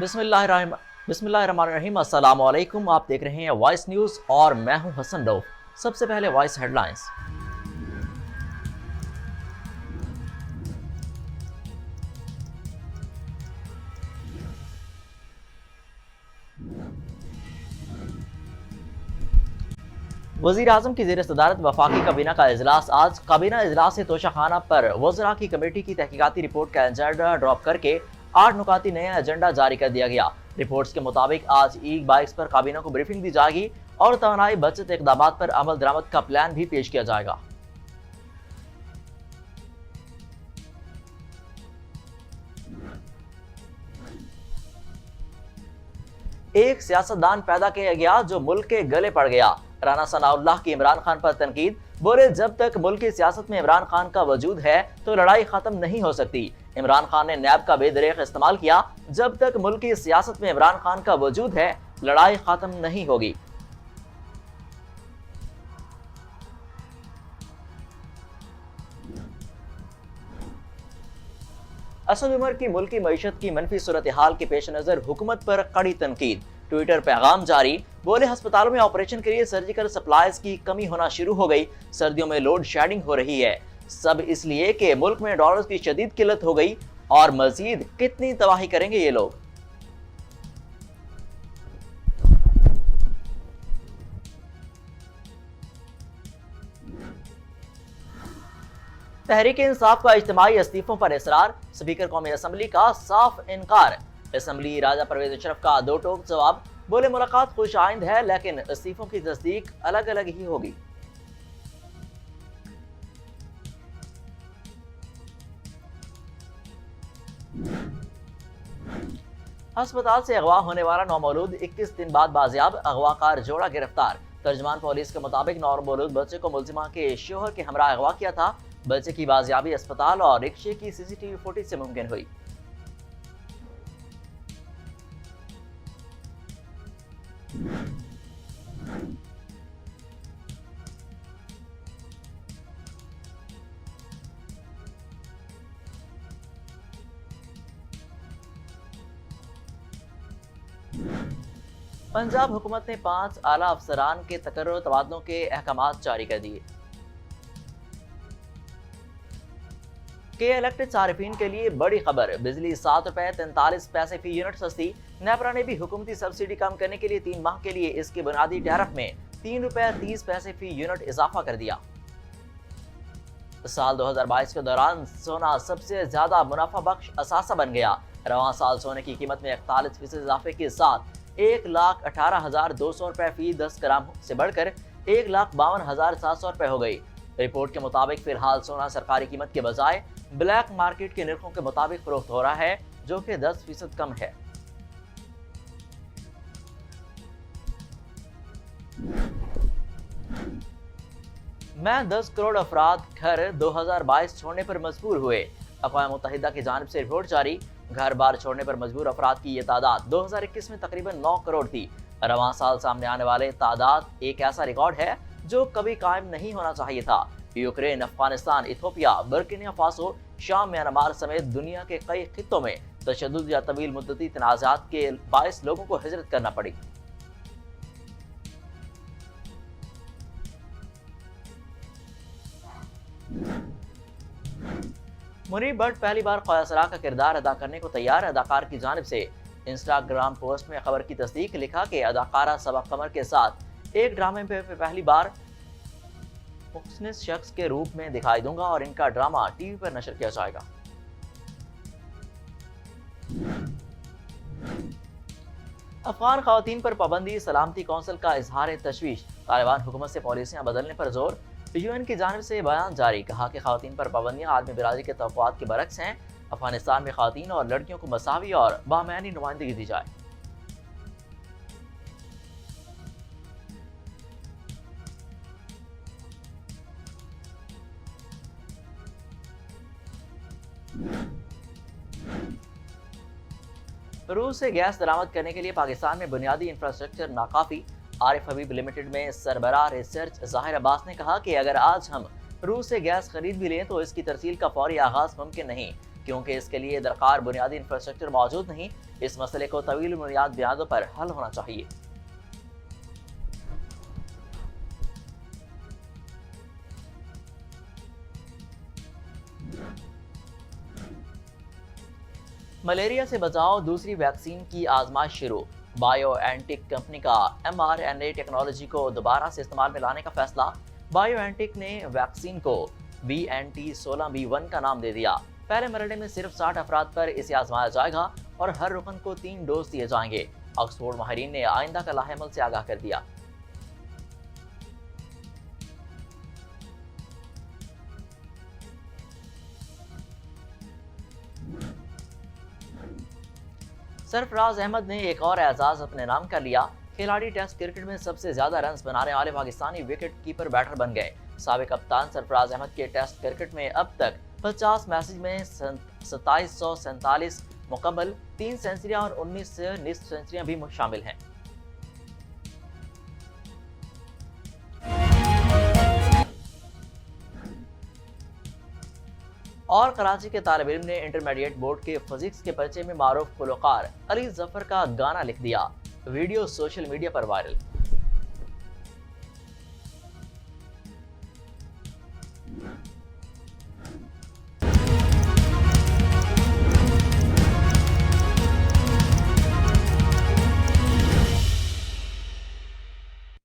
बिस्मिल्लाहिर्रहमानिर्रहीम। अस्सलाम वालेकुम। आप देख रहे हैं वॉइस न्यूज़ और मैं हूं हसन रऊफ। सबसे पहले वॉइस हेडलाइंस। वज़ीर आज़म की ज़ेर सदारत वफाकी काबीना का इजलास आज। काबीना इजलास से तोशाखाना पर वज़रा की कमेटी की तहकीकाती रिपोर्ट का एजेंडा ड्रॉप करके 8 नुकाती नया एजेंडा जारी कर दिया गया। रिपोर्ट्स के मुताबिक आज ई-बाइक्स पर काबीना को ब्रीफिंग दी जाएगी और तवानाई बचत इकदाम पर अमल दरामद का प्लान भी पेश किया जाएगा। एक सियासतदान पैदा किया गया जो मुल्क के गले पड़ गया। राना सनाउल्लाह की इमरान खान पर तनकीद। बोले, जब तक मुल्क की सियासत में इमरान खान का वजूद है तो लड़ाई खत्म नहीं हो सकती। इमरान खान ने नैब का बेदरेक इस्तेमाल किया। जब तक मुल्क की सियासत में इमरान खान का वजूद है लड़ाई खत्म नहीं होगी। असद उमर की मुल्की मईशत की मनफी सूरत हाल के पेश नजर हुकूमत पर कड़ी तनकीद। ट्विटर पैगाम जारी। बोले, अस्पतालों में ऑपरेशन के लिए सर्जिकल सप्लाईज की कमी होना शुरू हो गई। सर्दियों में लोड शेडिंग हो रही है। सब इसलिए कि मुल्क में डॉलर की शदीद किल्लत हो गई और मजीद कितनी तबाही करेंगे ये लोग। तहरीक इंसाफ का इज्तिमाई इस्तीफों पर इसरार। स्पीकर कौमी असम्बली का साफ इनकार। असम्बली राजा परवेज अशरफ का दो टोक जवाब। बोले, मुलाकात खुश आइंद है लेकिन इस्तीफों की तस्दीक अलग अलग ही होगी। अस्पताल से अगवा होने वाला नौमौलूद 21 दिन बाद बाजियाब। अगवाकार जोड़ा गिरफ्तार। तर्जमान पुलिस के मुताबिक नौमौलूद बच्चे को मुलजिमा के शोहर के हमरा अगवा किया था। बच्चे की बाजियाबी अस्पताल और रिक्शे की सीसीटीवी फुटेज से मुमकिन हुई। पंजाब हुकूमत ने 5 आला अफसरान के तकर्रुर तबादलों के अहकामात जारी कर दिए। के इलेक्टेड सारिफीन के लिए बड़ी खबर। बिजली 7 रुपए 43 पैसे फी यूनिट सस्ती। नेपरा ने भी हुकूमती सब्सिडी कम करने के लिए 3 माह के लिए इसके बुनियादी टैरिफ में 3 रुपए 30 पैसे फी यूनिट इजाफा कर दिया। साल 2022 के दौरान सोना सबसे ज्यादा मुनाफा बख्श असासा बन गया। रवां साल सोने की कीमत में 41% इजाफे के साथ 1,18,200 रुपए फी 10 ग्राम से बढ़कर 1,52,700 रुपए हो गई। रिपोर्ट के मुताबिक फिलहाल सोना सरकारी कीमत के बजाय ब्लैक मार्केट के निर्खों के मुताबिक फरोख्त हो रहा है, जो कि 10% कम है। मैं 10 करोड़ अफराद घर 2022 छोड़ने पर मजबूर हुए। अक़वाम मुत्तहिदा की जानिब से रिपोर्ट जारी। घर बार छोड़ने पर मजबूर अफराद की ये तादाद 2021 में तकरीबन 9 करोड़ थी। रवां साल सामने आने वाले तादाद एक ऐसा रिकॉर्ड है जो कभी कायम नहीं होना चाहिए था। Ukraine, Afghanistan, Ethiopia, Burkina Faso, शाम, म्यांमार समेत दुनिया के कई खित्तों में तशद्दुद या तवील मुद्दती तनाज़ात के बायस लोगों को हिजरत करना पड़ी। मुनीब भट्ट पहली बार ख्वाजा सराह का किरदार अदा करने को तैयार। अदाकार की जानिब से इंस्टाग्राम पोस्ट में खबर की तस्दीक। लिखा कि अदाकारा सबा कमर के साथ एक ड्रामे में पहली बार मुख्तलिफ शख्स के रूप में दिखाई दूंगा और इनका ड्रामा टीवी पर नशर किया जाएगा। अफगान खवातीन पर पाबंदी। सलामती कौंसिल का इजहार तशवीश। तालिबान हुकूमत से पॉलिसियां बदलने पर जोर। यूएन की जानिब से बयान जारी। कहा कि खवातीन पर पाबंदियां आलमी बिरादरी के तवक्कुआत के बरक्स हैं। अफगानिस्तान में खवातीन और लड़कियों को मसावी और बामयानी नुमाइंदगी दी जाए। रूस से गैस दरामद करने के लिए पाकिस्तान में बुनियादी इंफ्रास्ट्रक्चर नाकाफी। आरिफ हबीब लिमिटेड में सरबराह रिसर्च ज़ाहिर अब्बास ने कहा कि अगर आज हम रूस से गैस खरीद भी लें तो इसकी तरसील का फौरी आगाज मुमकिन नहीं। क्योंकि इसके लिए दरकार बुनियादी इंफ्रास्ट्रक्चर मौजूद नहीं। इस मसले को तवील बुनियाद बुनियादों पर हल होना चाहिए। मलेरिया से बचाव दूसरी वैक्सीन की आजमाइश शुरू। बायोएनटेक कंपनी का mRNA टेक्नोलॉजी को दोबारा से इस्तेमाल में लाने का फैसला। बायोएनटेक ने वैक्सीन को BNT16B1 का नाम दे दिया। पहले मरहले में सिर्फ 60 अफराद पर इसे आजमाया जाएगा और हर रुकन को 3 डोज दिए जाएंगे। ऑक्सफोर्ड माहिरीन ने आइंदा का लाहेमल से आगाह कर दिया। सरफराज अहमद ने एक और एजाज अपने नाम कर लिया। खिलाड़ी टेस्ट क्रिकेट में सबसे ज्यादा रन बनाने वाले पाकिस्तानी विकेट कीपर बैटर बन गए। साबिक कप्तान सरफराज अहमद के टेस्ट क्रिकेट में अब तक 50 मैचेज में 2747 मुकम्मल, 3 सेंचुरियां और 19 निस्फ सेंचुरियां भी शामिल हैं। और कराची के तालिब इल्म ने इंटरमीडिएट बोर्ड के फिजिक्स के पर्चे में मारूफ गुलकार अली जफर का गाना लिख दिया। वीडियो सोशल मीडिया पर वायरल।